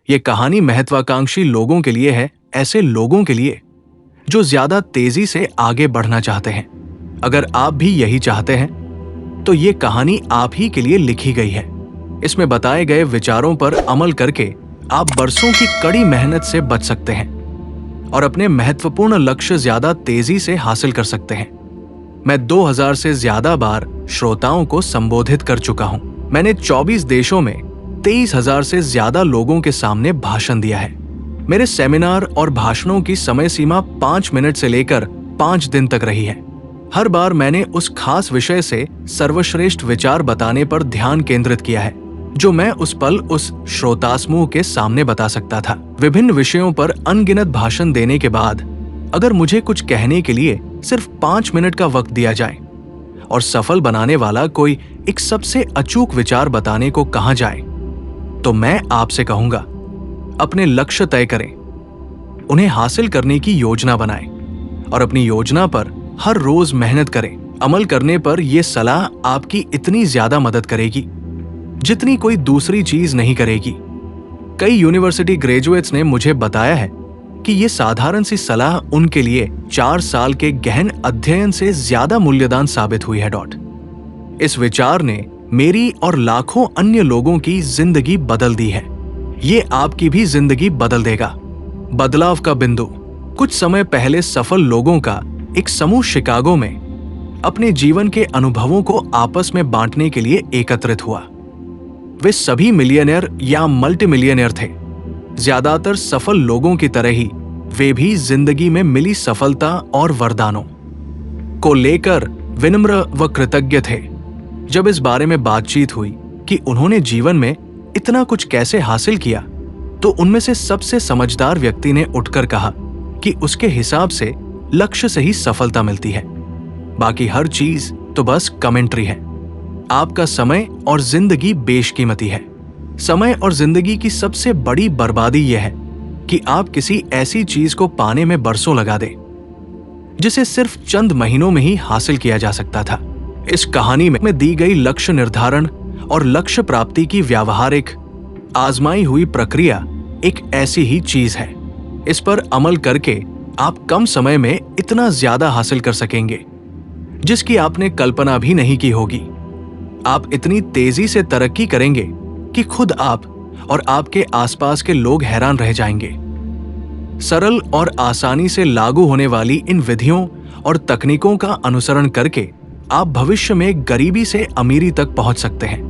ये कहानी महत्वाकांक्षी लोगों के लिए है, ऐसे लोगों के लिए जो ज्यादा तेजी से आगे बढ़ना चाहते हैं। अगर आप भी यही चाहते हैं तो ये कहानी आप ही के लिए लिखी गई है। इसमें बताए गए विचारों पर अमल करके आप बरसों की कड़ी मेहनत से बच सकते हैं और अपने महत्वपूर्ण लक्ष्य ज्यादा तेजी से हासिल कर सकते हैं। मैं 2000 से ज्यादा बार श्रोताओं को संबोधित कर चुका हूं। मैंने 24 देशों में 23,000 से ज्यादा लोगों के सामने भाषण दिया है। मेरे सेमिनार और भाषणों की समय सीमा 5 मिनट से लेकर 5 दिन तक रही है। हर बार मैंने उस खास विषय से सर्वश्रेष्ठ विचार बताने पर ध्यान केंद्रित किया है जो मैं उस पल उस श्रोतासमूह के सामने बता सकता था। विभिन्न विषयों पर अनगिनत भाषण देने के बाद अगर मुझे कुछ कहने के लिए सिर्फ 5 मिनट का वक्त दिया जाए और सफल बनाने वाला कोई एक सबसे अचूक विचार बताने को कहा जाए, तो मैं आपसे कहूंगा, अपने लक्ष्य तय करें, उन्हें हासिल करने की योजना बनाएं और अपनी योजना पर हर रोज मेहनत करें। अमल करने पर यह सलाह आपकी इतनी ज्यादा मदद करेगी जितनी कोई दूसरी चीज नहीं करेगी। कई यूनिवर्सिटी ग्रेजुएट्स ने मुझे बताया है कि ये साधारण सी सलाह उनके लिए 4 साल के गहन अध्ययन से ज्यादा मूल्यवान साबित हुई है। इस विचार ने मेरी और लाखों अन्य लोगों की जिंदगी बदल दी है। ये आपकी भी जिंदगी बदल देगा। बदलाव का बिंदु। कुछ समय पहले सफल लोगों का एक समूह शिकागो में अपने जीवन के अनुभवों को आपस में बांटने के लिए एकत्रित हुआ। वे सभी मिलियनेयर या मल्टी मिलियनेयर थे। ज्यादातर सफल लोगों की तरह ही वे भी जिंदगी में मिली सफलता और वरदानों को लेकर विनम्र व कृतज्ञ थे। जब इस बारे में बातचीत हुई कि उन्होंने जीवन में इतना कुछ कैसे हासिल किया, तो उनमें से सबसे समझदार व्यक्ति ने उठकर कहा कि उसके हिसाब से लक्ष्य से ही सफलता मिलती है, बाकी हर चीज तो बस कमेंट्री है। आपका समय और जिंदगी बेशकीमती है। समय और जिंदगी की सबसे बड़ी बर्बादी यह है कि आप किसी ऐसी चीज को पाने में बरसों लगा दें जिसे सिर्फ चंद महीनों में ही हासिल किया जा सकता था। इस कहानी में दी गई लक्ष्य निर्धारण और लक्ष्य प्राप्ति की व्यावहारिक आजमाई हुई प्रक्रिया एक ऐसी ही चीज है। इस पर अमल करके आप कम समय में इतना ज्यादा हासिल कर सकेंगे जिसकी आपने कल्पना भी नहीं की होगी। आप इतनी तेजी से तरक्की करेंगे कि खुद आप और आपके आसपास के लोग हैरान रह जाएंगे। सरल और आसानी से लागू होने वाली इन विधियों और तकनीकों का अनुसरण करके आप भविष्य में गरीबी से अमीरी तक पहुंच सकते हैं,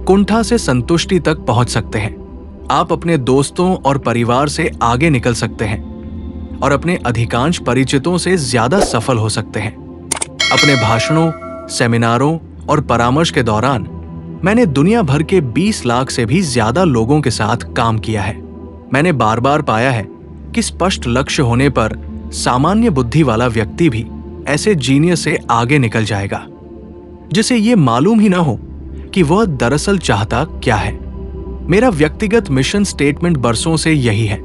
कुंठा से संतुष्टि तक पहुंच सकते हैं। आप अपने दोस्तों और परिवार से आगे निकल सकते हैं और अपने अधिकांश परिचितों से ज्यादा सफल हो सकते हैं। अपने भाषणों, सेमिनारों और परामर्श के दौरान मैंने दुनिया भर के 20 लाख से भी ज्यादा लोगों के साथ काम किया है। मैंने बार बार पाया है कि स्पष्ट लक्ष्य होने पर सामान्य बुद्धि वाला व्यक्ति भी ऐसे जीनियस से आगे निकल जाएगा जिसे ये मालूम ही ना हो कि वह दरअसल चाहता क्या है। मेरा व्यक्तिगत मिशन स्टेटमेंट बरसों से यही है,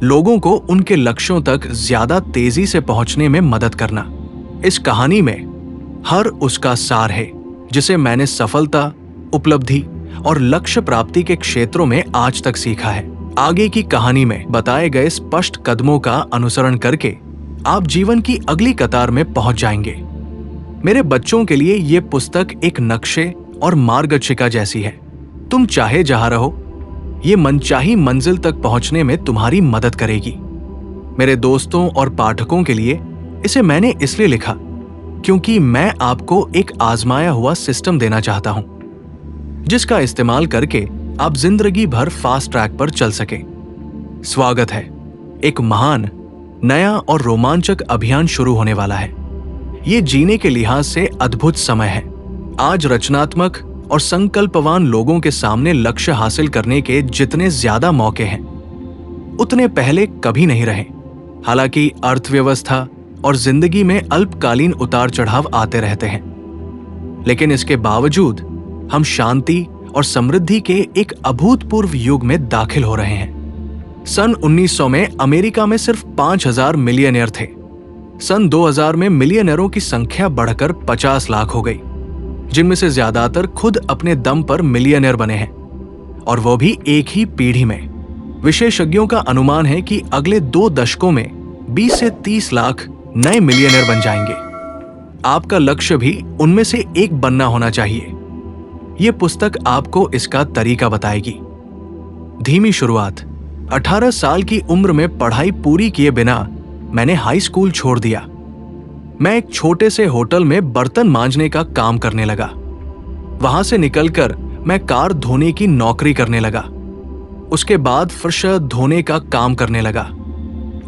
लोगों को उनके लक्ष्यों तक ज्यादा तेजी से पहुंचने में मदद करना। इस कहानी में हर उसका सार है जिसे मैंने सफलता, उपलब्धि और लक्ष्य प्राप्ति के क्षेत्रों में आज तक सीखा है। आगे की कहानी में बताए गए स्पष्ट कदमों का अनुसरण करके आप जीवन की अगली कतार में पहुंच जाएंगे। मेरे बच्चों के लिए ये पुस्तक एक नक्शे और मार्गदर्शिका जैसी है। तुम चाहे जहां रहो, ये मनचाही मंजिल तक पहुंचने में तुम्हारी मदद करेगी। मेरे दोस्तों और पाठकों के लिए इसे मैंने इसलिए लिखा क्योंकि मैं आपको एक आजमाया हुआ सिस्टम देना चाहता हूं जिसका इस्तेमाल करके आप जिंदगी भर फास्ट ट्रैक पर चल सके। स्वागत है, एक महान, नया और रोमांचक अभियान शुरू होने वाला है। ये जीने के लिहाज से अद्भुत समय है। आज रचनात्मक और संकल्पवान लोगों के सामने लक्ष्य हासिल करने के जितने ज्यादा मौके हैं उतने पहले कभी नहीं रहे। हालांकि अर्थव्यवस्था और जिंदगी में अल्पकालीन उतार चढ़ाव आते रहते हैं, लेकिन इसके बावजूद हम शांति और समृद्धि के एक अभूतपूर्व युग में दाखिल हो रहे हैं। सन 1900 में अमेरिका में सिर्फ 5,000 मिलियनेयर थे। सन 2000 में मिलियनेयरों की संख्या बढ़कर 50 लाख हो गई, जिनमें से ज्यादातर खुद अपने दम पर मिलियनेयर बने हैं, और वो भी एक ही पीढ़ी में। विशेषज्ञों का अनुमान है कि अगले 2 दशकों में 20 से 30 लाख नए मिलियनेयर बन जाएंगे। आपका लक्ष्य भी उनमें से एक बनना होना चाहिए। यह पुस्तक आपको इसका तरीका बताएगी। धीमी शुरुआत। 18 साल की उम्र में पढ़ाई पूरी किए बिना मैंने हाई स्कूल छोड़ दिया। मैं एक छोटे से होटल में बर्तन मांजने का काम करने लगा। वहां से निकलकर मैं कार धोने की नौकरी करने लगा। उसके बाद फर्श धोने का काम करने लगा।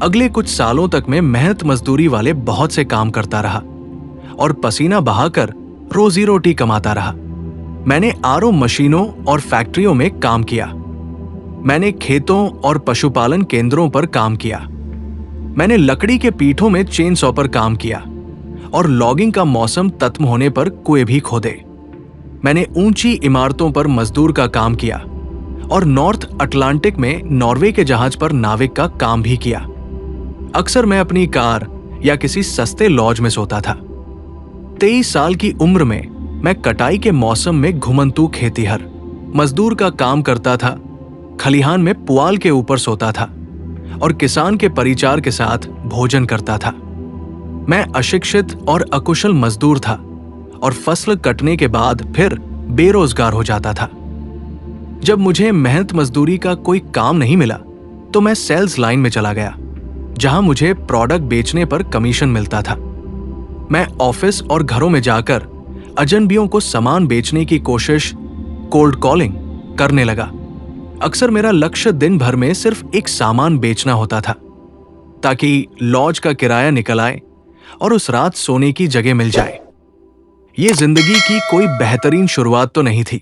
अगले कुछ सालों तक मैं मेहनत मजदूरी वाले बहुत से काम करता रहा और पसीना बहाकर रोजी रोटी कमाता रहा। मैंने आरओ मशीनों और फैक्ट्रियों में काम किया। मैंने खेतों और पशुपालन केंद्रों पर काम किया। मैंने लकड़ी के पीठों में चेनसॉ पर काम किया और लॉगिंग का मौसम खत्म होने पर कुएं भी खोदे। मैंने ऊंची इमारतों पर मजदूर का काम किया और नॉर्थ अटलांटिक में नॉर्वे के जहाज पर नाविक का काम भी किया। अक्सर मैं अपनी कार या किसी सस्ते लॉज में सोता था। 23 साल की उम्र में मैं कटाई के मौसम में घुमंतू खेतीहर मजदूर का काम करता था। खलिहान में पुआल के ऊपर सोता था और किसान के परिचार के साथ भोजन करता था। मैं अशिक्षित और अकुशल मजदूर था और फसल कटने के बाद फिर बेरोजगार हो जाता था। जब मुझे मेहनत मजदूरी का कोई काम नहीं मिला तो मैं सेल्स लाइन में चला गया, जहां मुझे प्रोडक्ट बेचने पर कमीशन मिलता था। मैं ऑफिस और घरों में जाकर अजनबियों को सामान बेचने की कोशिश, कोल्ड कॉलिंग करने लगा। अक्सर मेरा लक्ष्य दिन भर में सिर्फ एक सामान बेचना होता था, ताकि लॉज का किराया निकल आए और उस रात सोने की जगह मिल जाए। ये जिंदगी की कोई बेहतरीन शुरुआत तो नहीं थी,